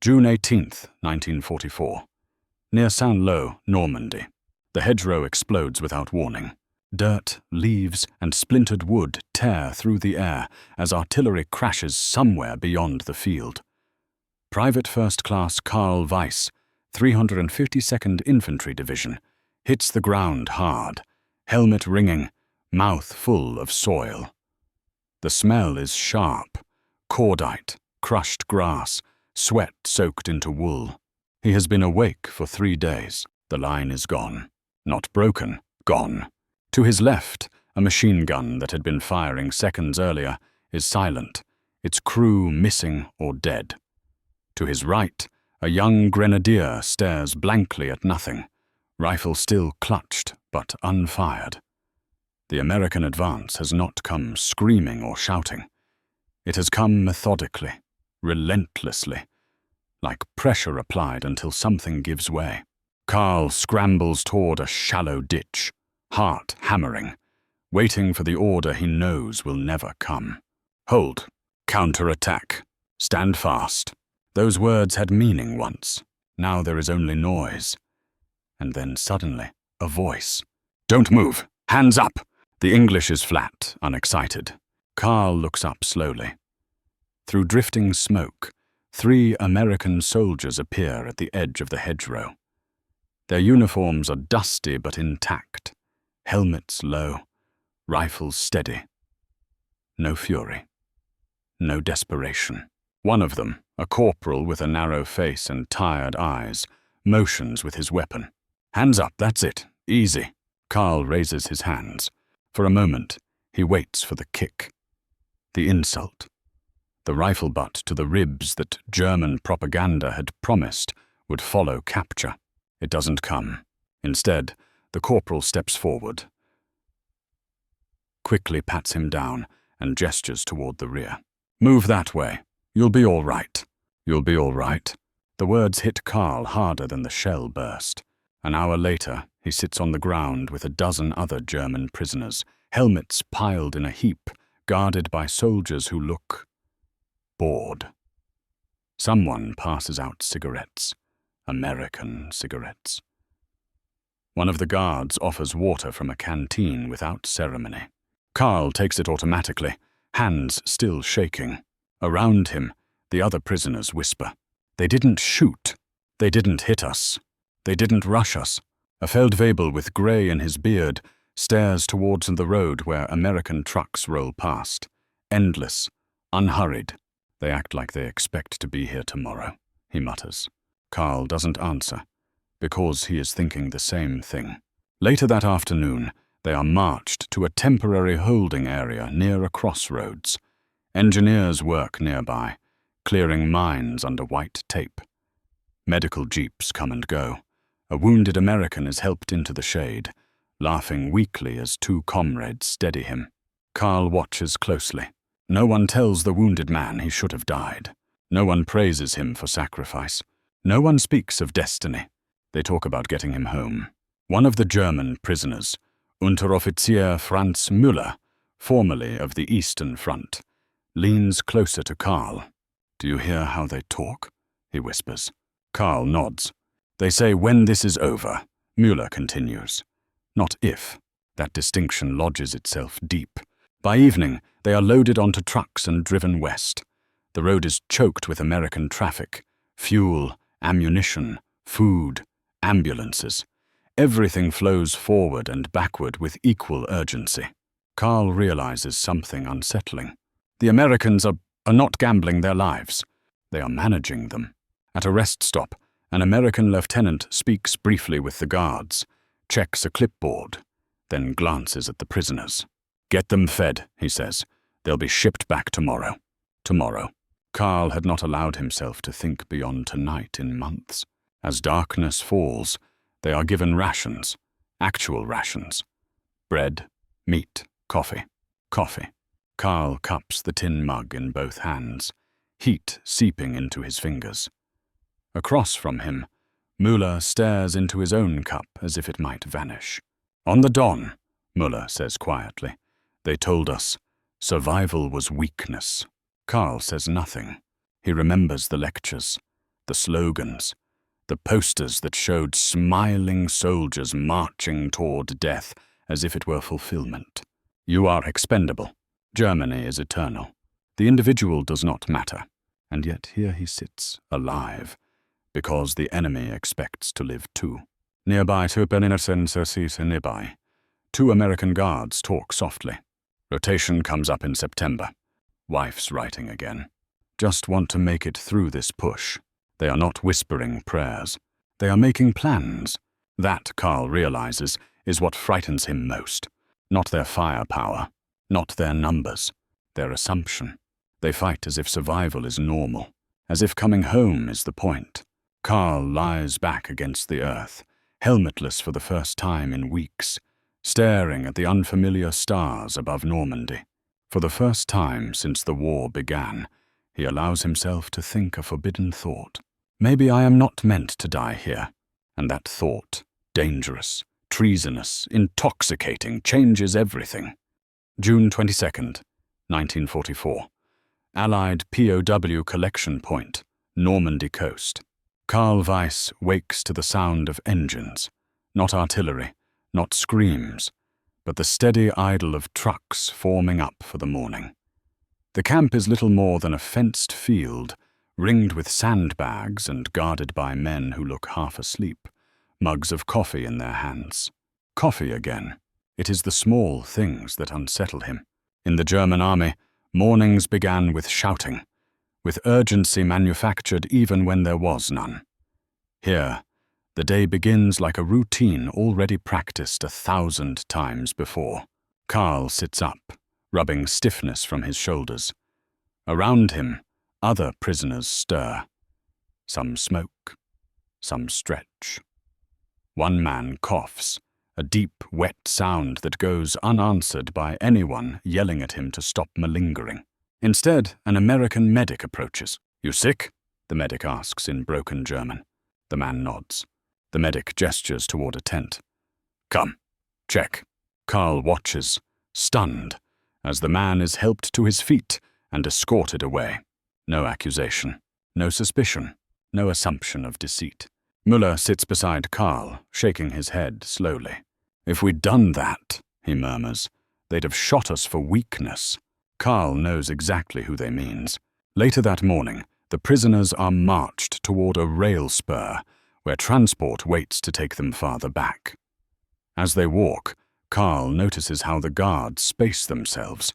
June 18th, 1944. Near Saint-Lô, Normandy. The hedgerow explodes without warning. Dirt, leaves, and splintered wood tear through the air as artillery crashes somewhere beyond the field. Private First Class Karl Weiss, 352nd Infantry Division, hits the ground hard, helmet ringing, mouth full of soil. The smell is sharp, cordite, crushed grass, sweat soaked into wool. He has been awake for 3 days. The line is gone. Not broken, gone. To his left, a machine gun that had been firing seconds earlier is silent, its crew missing or dead. To his right, a young grenadier stares blankly at nothing, rifle still clutched but unfired. The American advance has not come screaming or shouting. It has come methodically, relentlessly, like pressure applied until something gives way. Karl scrambles toward a shallow ditch, heart hammering, waiting for the order he knows will never come. Hold. Counter-attack. Stand fast. Those words had meaning once. Now there is only noise. And then suddenly, a voice. Don't move. Hands up. The English is flat, unexcited. Karl looks up slowly. Through drifting smoke, 3 American soldiers appear at the edge of the hedgerow. Their uniforms are dusty but intact, helmets low, rifles steady. No fury. No desperation. One of them, a corporal with a narrow face and tired eyes, motions with his weapon. Hands up, that's it. Easy. Karl raises his hands. For a moment, he waits for the kick. The insult. The rifle butt to the ribs that German propaganda had promised would follow capture. It doesn't come. Instead, the corporal steps forward, quickly pats him down, and gestures toward the rear. Move that way. You'll be all right. You'll be all right. The words hit Karl harder than the shell burst. An hour later, he sits on the ground with a dozen other German prisoners, helmets piled in a heap, guarded by soldiers who look bored. Someone passes out cigarettes. American cigarettes. One of the guards offers water from a canteen without ceremony. Karl takes it automatically, hands still shaking. Around him, the other prisoners whisper. They didn't shoot. They didn't hit us. They didn't rush us. A Feldwebel with grey in his beard stares towards the road where American trucks roll past. Endless, unhurried. They act like they expect to be here tomorrow, he mutters. Karl doesn't answer, because he is thinking the same thing. Later that afternoon, they are marched to a temporary holding area near a crossroads. Engineers work nearby, clearing mines under white tape. Medical jeeps come and go. A wounded American is helped into the shade, laughing weakly as 2 comrades steady him. Karl watches closely. No one tells the wounded man he should have died. No one praises him for sacrifice. No one speaks of destiny. They talk about getting him home. One of the German prisoners, Unteroffizier Franz Müller, formerly of the Eastern Front, leans closer to Karl. Do you hear how they talk? He whispers. Karl nods. They say when this is over, Müller continues. Not if. That distinction lodges itself deep. By evening, they are loaded onto trucks and driven west. The road is choked with American traffic, fuel, ammunition, food, ambulances. Everything flows forward and backward with equal urgency. Karl realizes something unsettling. The Americans are not gambling their lives. They are managing them. At a rest stop, an American lieutenant speaks briefly with the guards, checks a clipboard, then glances at the prisoners. Get them fed, he says. They'll be shipped back tomorrow. Tomorrow. Karl had not allowed himself to think beyond tonight in months. As darkness falls, they are given rations, actual rations. Bread, meat, coffee. Coffee. Karl cups the tin mug in both hands, heat seeping into his fingers. Across from him, Müller stares into his own cup as if it might vanish. On the Don, Müller says quietly, they told us survival was weakness. Karl says nothing. He remembers the lectures. the slogans, the posters that showed smiling soldiers marching toward death as if it were fulfillment. You are expendable. Germany is eternal. The individual does not matter. And yet here he sits, alive, because the enemy expects to live too. Nearby, two American guards talk softly. Rotation comes up in September. Wife's writing again. Just want to make it through this push. They are not whispering prayers. They are making plans. That, Carl realizes, is what frightens him most. Not their firepower, not their numbers, their assumption. They fight as if survival is normal, as if coming home is the point. Carl lies back against the earth, helmetless for the first time in weeks, staring at the unfamiliar stars above Normandy. For the first time since the war began, he allows himself to think a forbidden thought. Maybe I am not meant to die here. And that thought, dangerous, treasonous, intoxicating, changes everything. June 22nd, 1944. Allied POW collection point, Normandy coast. Carl Weiss wakes to the sound of engines, not artillery, not screams, but the steady idle of trucks forming up for the morning. The camp is little more than a fenced field, ringed with sandbags and guarded by men who look half asleep, mugs of coffee in their hands. Coffee again. It is the small things that unsettle him. In the German army, mornings began with shouting, with urgency manufactured even when there was none. Here, the day begins like a routine already practiced 1,000 times before. Carl sits up, rubbing stiffness from his shoulders. Around him, other prisoners stir. Some smoke, some stretch. One man coughs, a deep, wet sound that goes unanswered by anyone yelling at him to stop malingering. Instead, an American medic approaches. "You sick?" the medic asks in broken German. The man nods. The medic gestures toward a tent. "Come, check." Carl watches, stunned, as the man is helped to his feet and escorted away. No accusation, no suspicion, no assumption of deceit. Müller sits beside Carl, shaking his head slowly. "If we'd done that," he murmurs, "they'd have shot us for weakness." Carl knows exactly who they means. Later that morning, the prisoners are marched toward a rail spur, where transport waits to take them farther back. As they walk, Carl notices how the guards space themselves,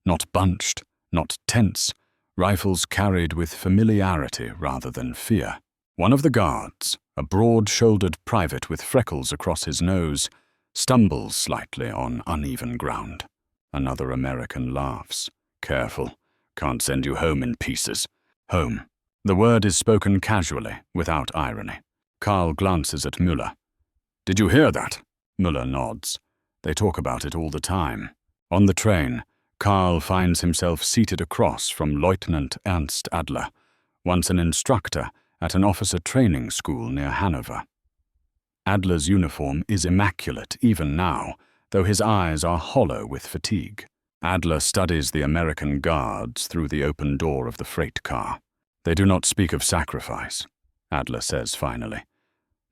not bunched, not tense, rifles carried with familiarity rather than fear. One of the guards, a broad-shouldered private with freckles across his nose, stumbles slightly on uneven ground. Another American laughs. "Careful, can't send you home in pieces." Home. The word is spoken casually, without irony. Carl glances at Müller. "Did you hear that?" Müller nods. They talk about it all the time. On the train, Carl finds himself seated across from Lieutenant Ernst Adler, once an instructor at an officer training school near Hanover. Adler's uniform is immaculate even now, though his eyes are hollow with fatigue. Adler studies the American guards through the open door of the freight car. "They do not speak of sacrifice," Adler says finally.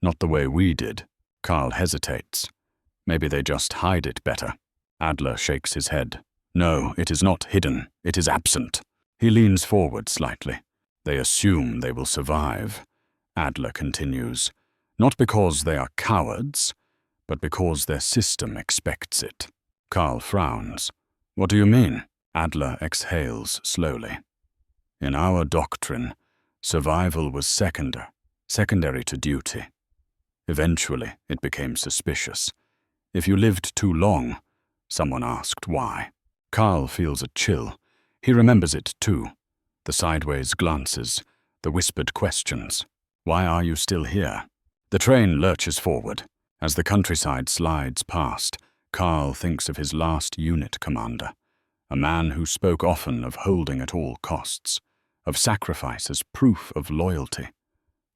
"Not the way we did." Carl hesitates. Maybe they just hide it better. Adler shakes his head. "No, it is not hidden. It is absent." He leans forward slightly. "They assume they will survive," Adler continues, "not because they are cowards, but because their system expects it." Carl frowns. "What do you mean?" Adler exhales slowly. "In our doctrine, survival was secondary to duty. Eventually, it became suspicious. If you lived too long, someone asked why." Carl feels a chill. He remembers it too. The sideways glances, the whispered questions. "Why are you still here?" The train lurches forward. As the countryside slides past, Carl thinks of his last unit commander, a man who spoke often of holding at all costs, of sacrifice as proof of loyalty,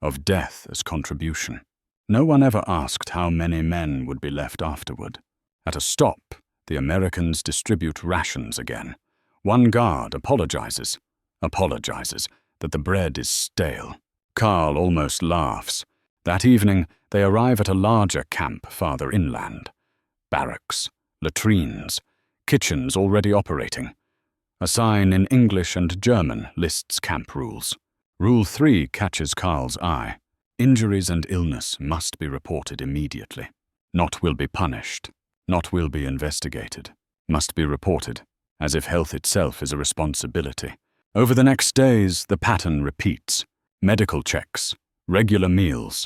of death as contribution. No one ever asked how many men would be left afterward. At a stop, the Americans distribute rations again. One guard apologizes that the bread is stale. Carl almost laughs. That evening, they arrive at a larger camp farther inland. Barracks, latrines, kitchens already operating. A sign in English and German lists camp rules. Rule 3 catches Carl's eye. Injuries and illness must be reported immediately. Not will be punished. Not will be investigated. Must be reported, as if health itself is a responsibility. Over the next days, the pattern repeats. Medical checks, regular meals,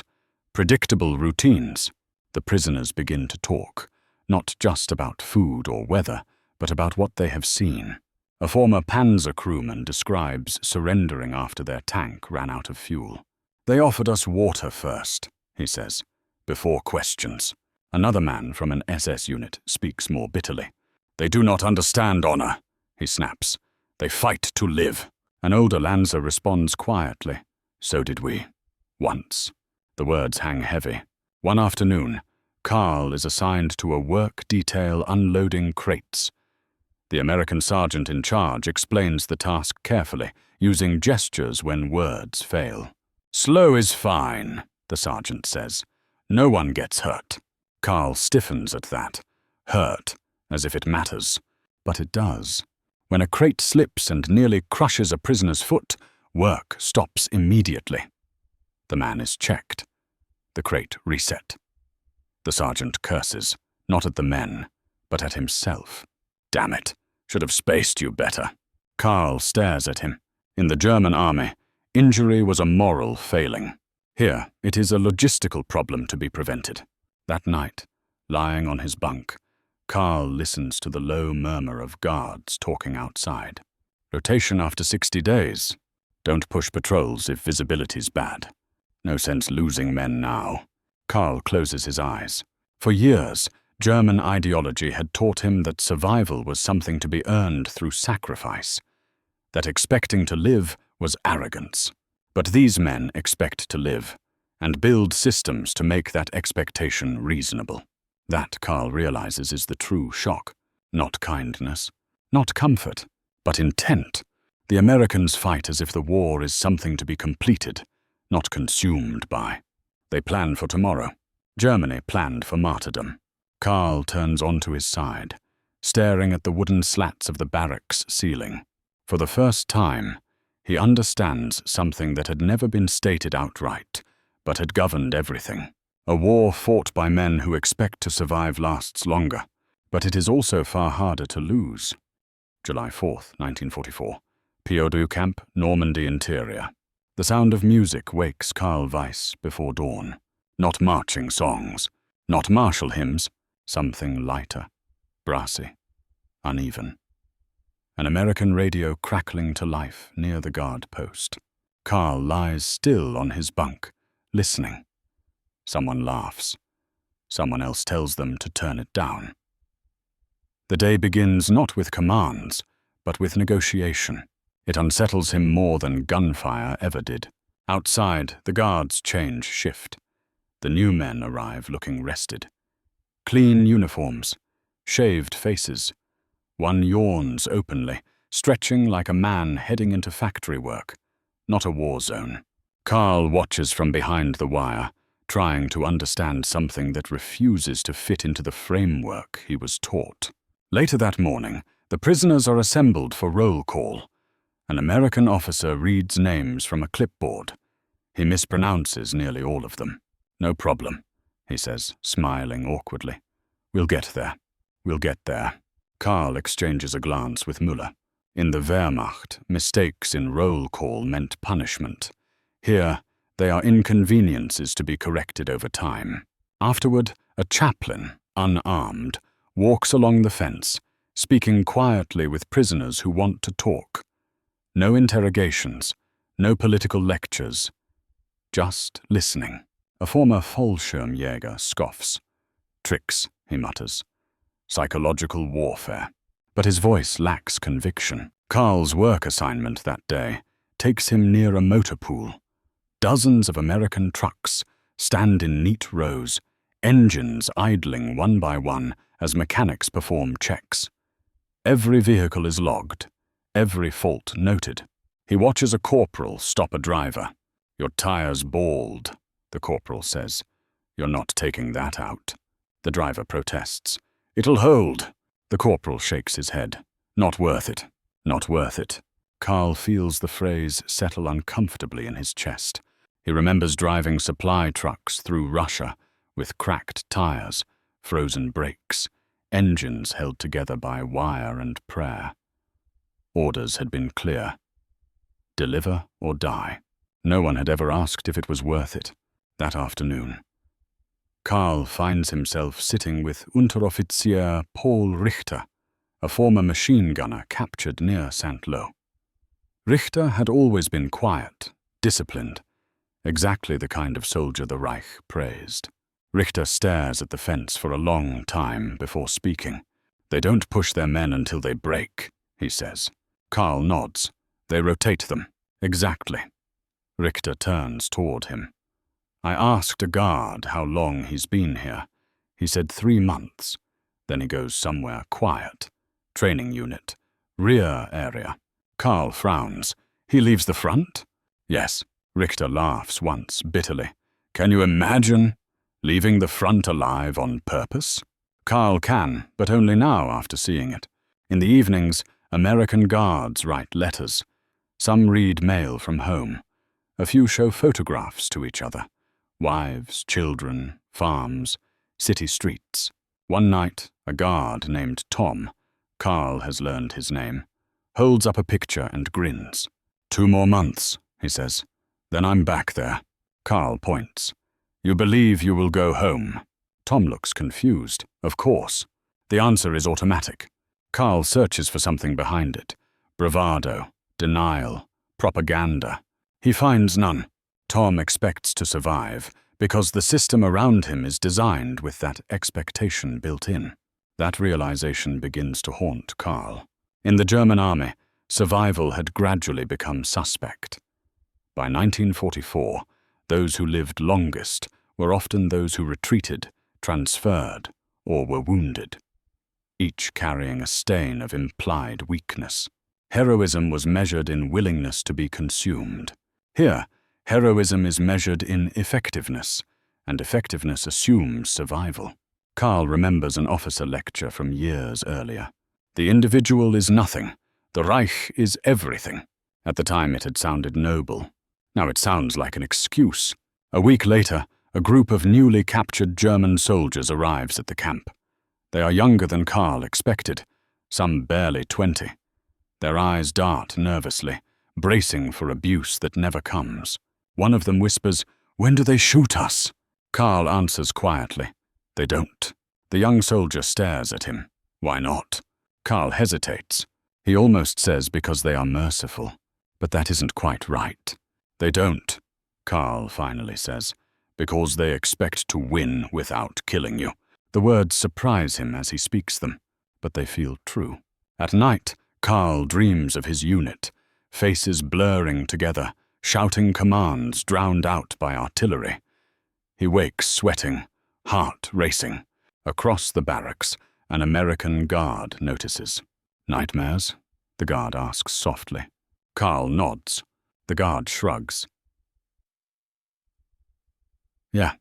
predictable routines. The prisoners begin to talk, not just about food or weather, but about what they have seen. A former Panzer crewman describes surrendering after their tank ran out of fuel. "They offered us water first," he says, "before questions." Another man from an SS unit speaks more bitterly. "They do not understand honor," he snaps. "They fight to live." An older Lanza responds quietly. "So did we. Once." The words hang heavy. One afternoon, Carl is assigned to a work detail unloading crates. The American sergeant in charge explains the task carefully, using gestures when words fail. "Slow is fine," the sergeant says. "No one gets hurt." Carl stiffens at that. Hurt, as if it matters. But it does. When a crate slips and nearly crushes a prisoner's foot, work stops immediately. The man is checked. The crate reset. The sergeant curses, not at the men, but at himself. "Damn it, should have spaced you better." Carl stares at him. In the German army, injury was a moral failing. Here, it is a logistical problem to be prevented. That night, lying on his bunk, Carl listens to the low murmur of guards talking outside. Rotation after 60 days. Don't push patrols if visibility's bad. No sense losing men now. Carl closes his eyes. For years, German ideology had taught him that survival was something to be earned through sacrifice, that expecting to live was arrogance. But these men expect to live, and build systems to make that expectation reasonable. That, Carl realizes, is the true shock. Not kindness, not comfort, but intent. The Americans fight as if the war is something to be completed, not consumed by. They plan for tomorrow. Germany planned for martyrdom. Carl turns onto his side, staring at the wooden slats of the barracks ceiling. For the first time, he understands something that had never been stated outright, but had governed everything. A war fought by men who expect to survive lasts longer, but it is also far harder to lose. July 4th, 1944. POW camp, Normandy interior. The sound of music wakes Carl Weiss before dawn. Not marching songs, not martial hymns, something lighter, brassy, uneven. An American radio crackling to life near the guard post. Carl lies still on his bunk, listening. Someone laughs. Someone else tells them to turn it down. The day begins not with commands, but with negotiation. It unsettles him more than gunfire ever did. Outside, the guards change shift. The new men arrive looking rested. Clean uniforms, shaved faces. One yawns openly, stretching like a man heading into factory work, not a war zone. Carl watches from behind the wire, trying to understand something that refuses to fit into the framework he was taught. Later that morning, the prisoners are assembled for roll call. An American officer reads names from a clipboard. He mispronounces nearly all of them. "No problem," he says, smiling awkwardly. "We'll get there. We'll get there." Carl exchanges a glance with Müller. In the Wehrmacht, mistakes in roll call meant punishment. Here, they are inconveniences to be corrected over time. Afterward, a chaplain, unarmed, walks along the fence, speaking quietly with prisoners who want to talk. No interrogations, no political lectures, just listening. A former Fallschirmjäger scoffs. "Tricks," he mutters. "Psychological warfare." But his voice lacks conviction. Carl's work assignment that day takes him near a motor pool. Dozens of American trucks stand in neat rows, engines idling one by one as mechanics perform checks. Every vehicle is logged, every fault noted. He watches a corporal stop a driver. Your tire's bald, the corporal says. You're not taking that out. The driver protests. It'll hold. The corporal shakes his head. Not worth it. Not worth it. Carl feels the phrase settle uncomfortably in his chest. He remembers driving supply trucks through Russia with cracked tires, frozen brakes, engines held together by wire and prayer. Orders had been clear. Deliver or die. No one had ever asked if it was worth it. That afternoon, Carl finds himself sitting with Unteroffizier Paul Richter, a former machine gunner captured near Saint-Lô. Richter had always been quiet, disciplined, exactly the kind of soldier the Reich praised. Richter stares at the fence for a long time before speaking. They don't push their men until they break, he says. Carl nods. They rotate them. Exactly. Richter turns toward him. I asked a guard how long he's been here. He said 3 months. Then he goes somewhere quiet. Training unit. Rear area. Carl frowns. He leaves the front? Yes. Richter laughs once, bitterly. Can you imagine? Leaving the front alive on purpose? Carl can, but only now after seeing it. In the evenings, American guards write letters. Some read mail from home. A few show photographs to each other. Wives, children, farms, city streets. One night, a guard named Tom, Carl has learned his name, holds up a picture and grins. 2 more months, he says. Then I'm back there. Carl points. You believe you will go home? Tom looks confused. Of course. The answer is automatic. Carl searches for something behind it. Bravado, denial, propaganda. He finds none. Tom expects to survive because the system around him is designed with that expectation built in. That realization begins to haunt Carl. In the German army, survival had gradually become suspect. By 1944, those who lived longest were often those who retreated, transferred, or were wounded, each carrying a stain of implied weakness. Heroism was measured in willingness to be consumed. Here, heroism is measured in effectiveness, and effectiveness assumes survival. Carl remembers an officer lecture from years earlier. The individual is nothing. The Reich is everything. At the time it had sounded noble. Now it sounds like an excuse. A week later, a group of newly captured German soldiers arrives at the camp. They are younger than Carl expected, some barely 20. Their eyes dart nervously, bracing for abuse that never comes. One of them whispers, "When do they shoot us?" Carl answers quietly, "They don't." The young soldier stares at him. "Why not?" Carl hesitates. He almost says because they are merciful, but that isn't quite right. "They don't," Carl finally says, "because they expect to win without killing you." The words surprise him as he speaks them, but they feel true. At night, Carl dreams of his unit, faces blurring together, shouting commands drowned out by artillery. He wakes sweating, heart racing. Across the barracks, an American guard notices. "Nightmares?" the guard asks softly. Carl nods. The guard shrugs. "Yeah,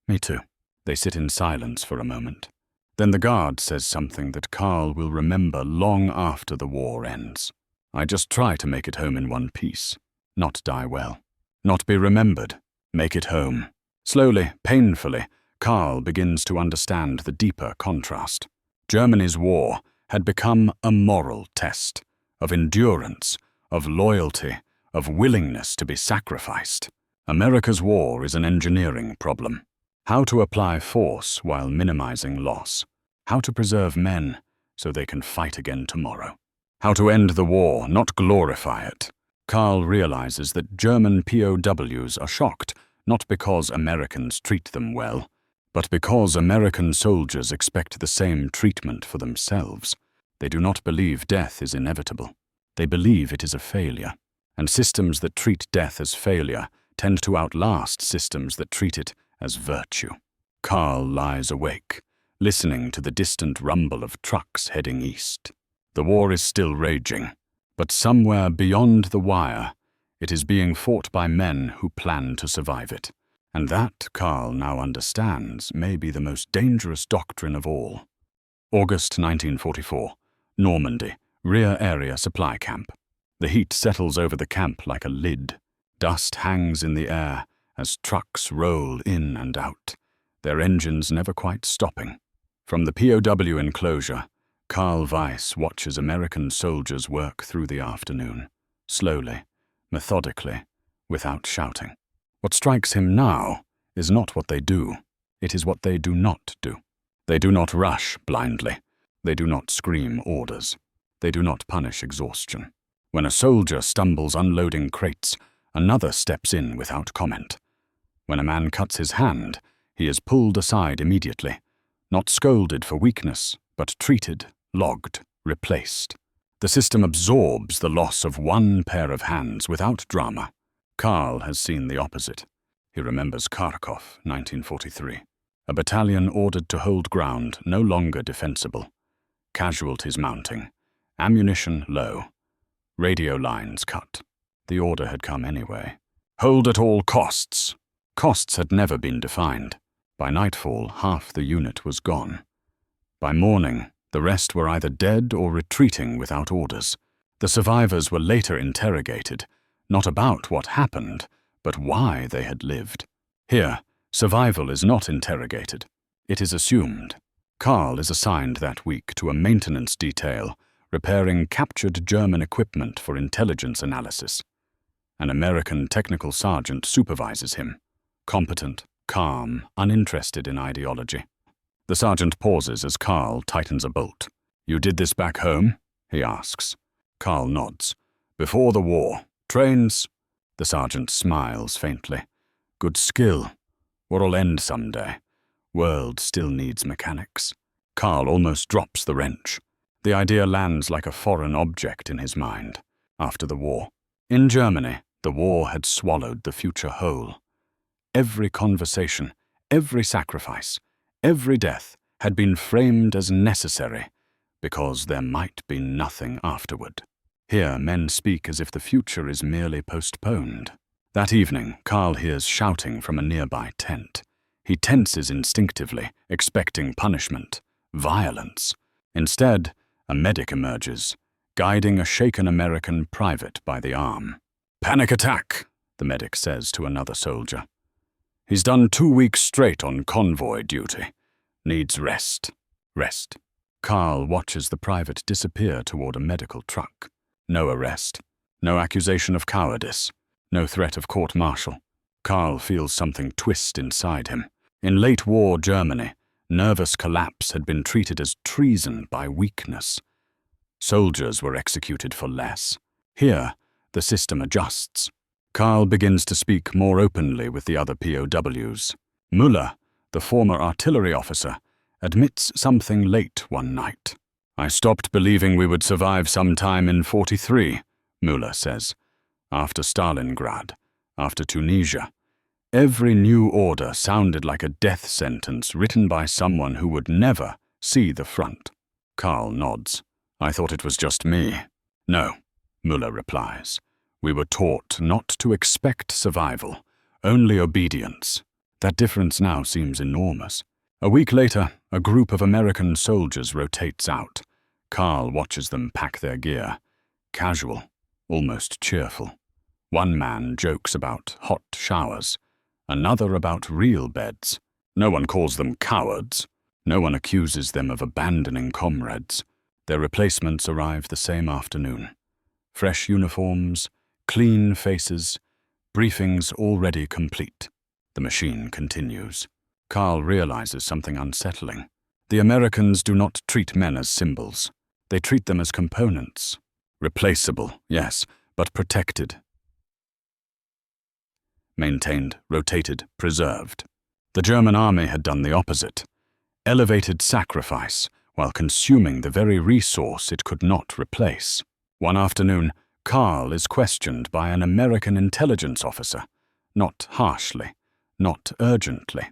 me too." They sit in silence for a moment. Then the guard says something that Carl will remember long after the war ends. "I just try to make it home in one piece. Not die well. Not be remembered. Make it home." Slowly, painfully, Carl begins to understand the deeper contrast. Germany's war had become a moral test, of endurance, of loyalty, of willingness to be sacrificed. America's war is an engineering problem. How to apply force while minimizing loss. How to preserve men so they can fight again tomorrow. How to end the war, not glorify it. Carl realizes that German POWs are shocked, not because Americans treat them well, but because American soldiers expect the same treatment for themselves. They do not believe death is inevitable. They believe it is a failure. And systems that treat death as failure tend to outlast systems that treat it as virtue. Carl lies awake, listening to the distant rumble of trucks heading east. The war is still raging, but somewhere beyond the wire, It is being fought by men who plan to survive it. And that, Karl now understands, may be the most dangerous doctrine of all. August 1944. Normandy, rear area supply camp. The heat settles over the camp like a lid. Dust hangs in the air as trucks roll in and out, their engines never quite stopping. From the POW enclosure, Karl Weiss watches American soldiers work through the afternoon, slowly, methodically, without shouting. What strikes him now is not what they do, it is what they do not do. They do not rush blindly. They do not scream orders. They do not punish exhaustion. When a soldier stumbles unloading crates, another steps in without comment. When a man cuts his hand, he is pulled aside immediately, not scolded for weakness, but treated, logged, replaced. The system absorbs the loss of one pair of hands without drama. Karl has seen the opposite. He remembers Kharkov, 1943. A battalion ordered to hold ground, no longer defensible. Casualties mounting. Ammunition low. Radio lines cut. The order had come anyway. Hold at all costs. Costs had never been defined. By nightfall, half the unit was gone. By morning, the rest were either dead or retreating without orders. The survivors were later interrogated, not about what happened, but why they had lived. Here, survival is not interrogated. It is assumed. Karl is assigned that week to a maintenance detail, repairing captured German equipment for intelligence analysis. An American technical sergeant supervises him, competent, calm, uninterested in ideology. The sergeant pauses as Karl tightens a bolt. "You did this back home?" he asks. Karl nods. "Before the war. Trains?" The sergeant smiles faintly. "Good skill. War'll end someday. World still needs mechanics." Karl almost drops the wrench. The idea lands like a foreign object in his mind. After the war. In Germany, the war had swallowed the future whole. Every conversation, every sacrifice, every death had been framed as necessary because there might be nothing afterward. Here, men speak as if the future is merely postponed. That evening, Karl hears shouting from a nearby tent. He tenses instinctively, expecting punishment, violence. Instead, a medic emerges, guiding a shaken American private by the arm. "Panic attack," the medic says to another soldier. "He's done 2 weeks straight on convoy duty. Needs rest." Rest. Karl watches the private disappear toward a medical truck. No arrest. No accusation of cowardice. No threat of court-martial. Karl feels something twist inside him. In late-war Germany, nervous collapse had been treated as treason by weakness. Soldiers were executed for less. Here, the system adjusts. Karl begins to speak more openly with the other POWs. Müller, the former artillery officer, admits something late one night. "I stopped believing we would survive sometime in 43, Müller says. After Stalingrad, after Tunisia. Every new order sounded like a death sentence written by someone who would never see the front." Karl nods. "I thought it was just me." "No," Müller replies. "We were taught not to expect survival, only obedience. That difference now seems enormous." A week later, a group of American soldiers rotates out. Karl watches them pack their gear. Casual, almost cheerful. One man jokes about hot showers, another about real beds. No one calls them cowards. No one accuses them of abandoning comrades. Their replacements arrive the same afternoon. Fresh uniforms, clean faces, briefings already complete. The machine continues. Karl realizes something unsettling. The Americans do not treat men as symbols. They treat them as components. Replaceable, yes, but protected. Maintained, rotated, preserved. The German army had done the opposite. Elevated sacrifice while consuming the very resource it could not replace. One afternoon, Karl is questioned by an American intelligence officer, not harshly, not urgently.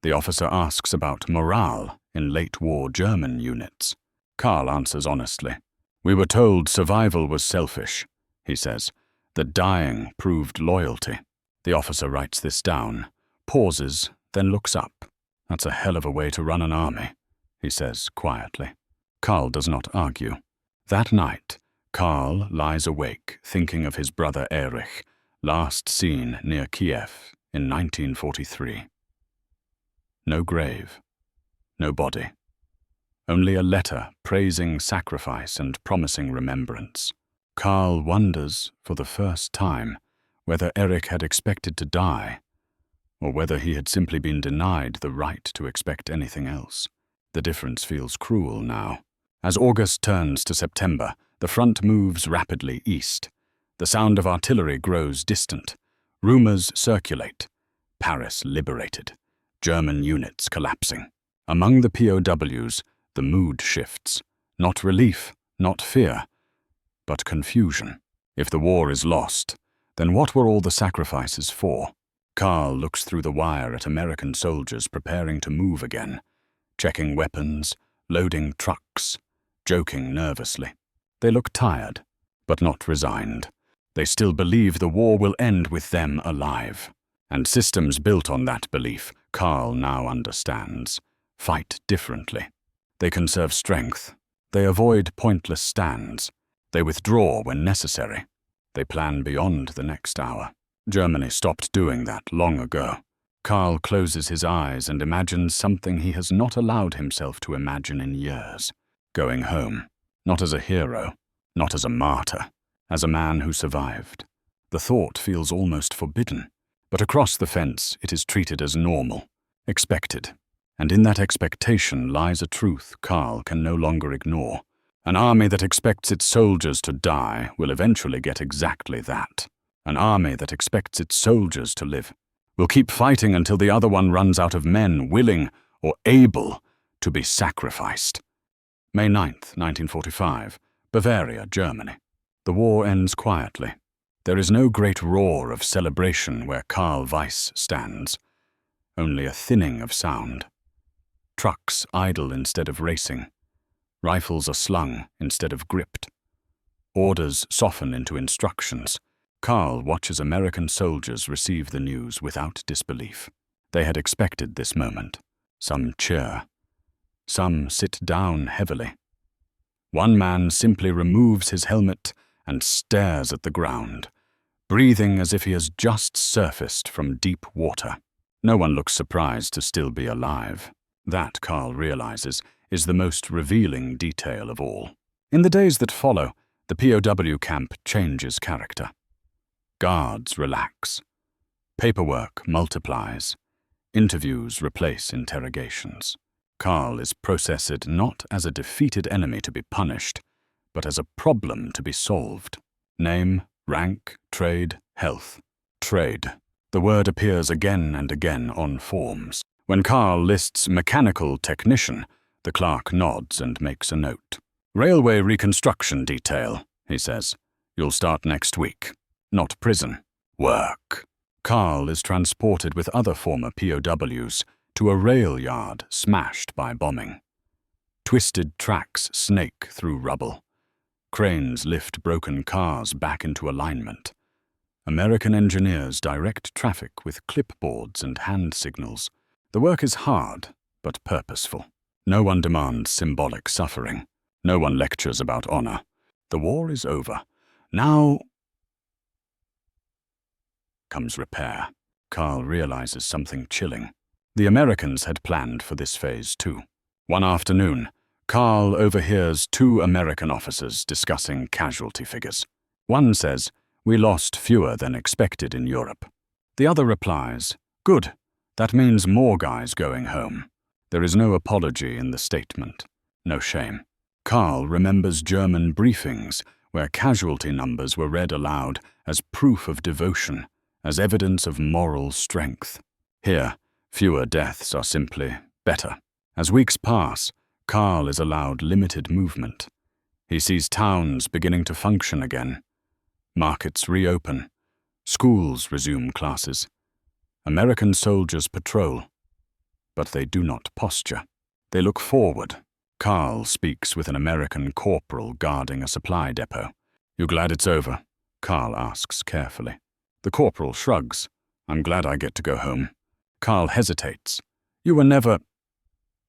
The officer asks about morale in late-war German units. Karl answers honestly. "We were told survival was selfish," he says. that dying proved loyalty. The officer writes this down, pauses, then looks up. That's a hell of a way to run an army, he says quietly. Karl does not argue. That night, Karl lies awake thinking of his brother Erich, last seen near Kiev in 1943. No grave, no body. Only a letter praising sacrifice and promising remembrance. Karl wonders, for the first time, whether Erich had expected to die, or whether he had simply been denied the right to expect anything else. The difference feels cruel now. As August turns to September, the front moves rapidly east. The sound of artillery grows distant. Rumors circulate. Paris liberated. German units collapsing. Among the POWs, the mood shifts. Not relief, not fear, but confusion. If the war is lost, then what were all the sacrifices for? Karl looks through the wire at American soldiers preparing to move again, checking weapons, loading trucks, joking nervously. They look tired, but not resigned. They still believe the war will end with them alive. And systems built on that belief, Karl now understands, fight differently. They conserve strength. They avoid pointless stands. They withdraw when necessary. They plan beyond the next hour. Germany stopped doing that long ago. Karl closes his eyes and imagines something he has not allowed himself to imagine in years. Going home, not as a hero, not as a martyr, as a man who survived. The thought feels almost forbidden, but across the fence it is treated as normal, expected. And in that expectation lies a truth Karl can no longer ignore. An army that expects its soldiers to die will eventually get exactly that. An army that expects its soldiers to live will keep fighting until the other one runs out of men willing or able to be sacrificed. May 9th, 1945, Bavaria, Germany. The war ends quietly. There is no great roar of celebration where Karl Weiss stands, only a thinning of sound. Trucks idle instead of racing. Rifles are slung instead of gripped. Orders soften into instructions. Karl watches American soldiers receive the news without disbelief. They had expected this moment. Some cheer. Some sit down heavily. One man simply removes his helmet and stares at the ground, breathing as if he has just surfaced from deep water. No one looks surprised to still be alive. That, Karl realizes, is the most revealing detail of all. In the days that follow, the POW camp changes character. Guards relax. Paperwork multiplies. Interviews replace interrogations. Karl is processed not as a defeated enemy to be punished, but as a problem to be solved. Name, rank, trade, health. Trade. The word appears again and again on forms. When Karl lists mechanical technician, the clerk nods and makes a note. Railway reconstruction detail, he says. You'll start next week. Not prison. Work. Karl is transported with other former POWs to a rail yard smashed by bombing. Twisted tracks snake through rubble. Cranes lift broken cars back into alignment. American engineers direct traffic with clipboards and hand signals. The work is hard, but purposeful. No one demands symbolic suffering. No one lectures about honor. The war is over. Now comes repair. Karl realizes something chilling. The Americans had planned for this phase too. One afternoon, Karl overhears two American officers discussing casualty figures. One says, "We lost fewer than expected in Europe." The other replies, "Good. That means more guys going home." There is no apology in the statement, no shame. Karl remembers German briefings where casualty numbers were read aloud as proof of devotion, as evidence of moral strength. Here, fewer deaths are simply better. As weeks pass, Karl is allowed limited movement. He sees towns beginning to function again. Markets reopen. Schools resume classes. American soldiers patrol. But they do not posture. They look forward. Karl speaks with an American corporal guarding a supply depot. "You glad it's over?" Karl asks carefully. The corporal shrugs. I'm glad I get to go home. Karl hesitates. You were never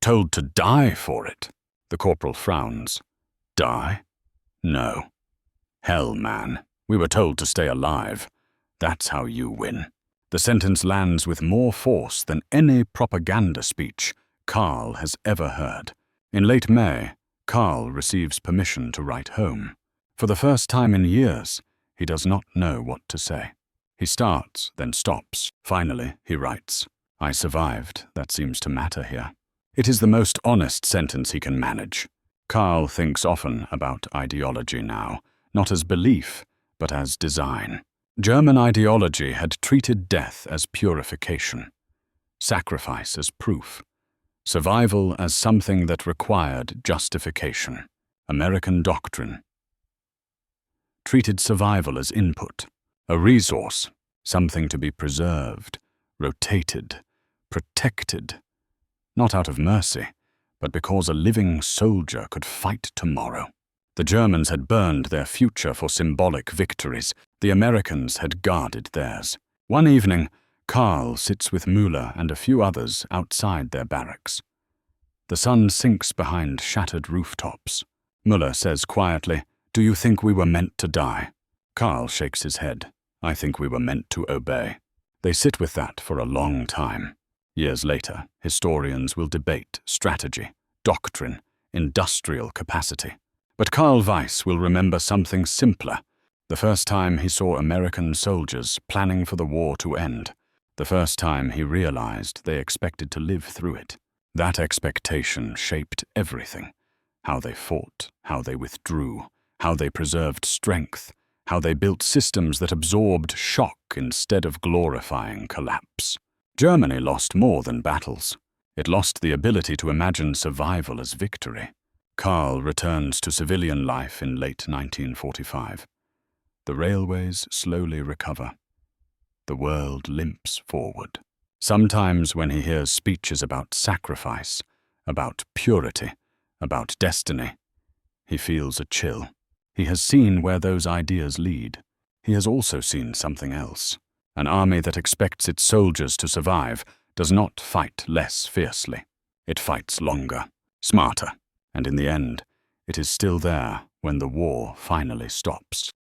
told to die for it. The corporal frowns. Die? No. Hell, man. We were told to stay alive. That's how you win. The sentence lands with more force than any propaganda speech Karl has ever heard. In late May, Karl receives permission to write home. For the first time in years, he does not know what to say. He starts, then stops. Finally, he writes, I survived. That seems to matter here. It is the most honest sentence he can manage. Karl thinks often about ideology now, not as belief, but as design. German ideology had treated death as purification, sacrifice as proof, survival as something that required justification. American doctrine treated survival as input, a resource, something to be preserved, rotated, protected, not out of mercy, but because a living soldier could fight tomorrow. The Germans had burned their future for symbolic victories. The Americans had guarded theirs. One evening, Karl sits with Müller and a few others outside their barracks. The sun sinks behind shattered rooftops. Müller says quietly, Do you think we were meant to die? Karl shakes his head. I think we were meant to obey. They sit with that for a long time. Years later, historians will debate strategy, doctrine, industrial capacity. But Karl Weiss will remember something simpler. The first time he saw American soldiers planning for the war to end. The first time he realized they expected to live through it. That expectation shaped everything. How they fought, how they withdrew, how they preserved strength, how they built systems that absorbed shock instead of glorifying collapse. Germany lost more than battles. It lost the ability to imagine survival as victory. Karl returns to civilian life in late 1945. The railways slowly recover. The world limps forward. Sometimes when he hears speeches about sacrifice, about purity, about destiny, he feels a chill. He has seen where those ideas lead. He has also seen something else. An army that expects its soldiers to survive does not fight less fiercely. It fights longer, smarter, and in the end, it is still there when the war finally stops.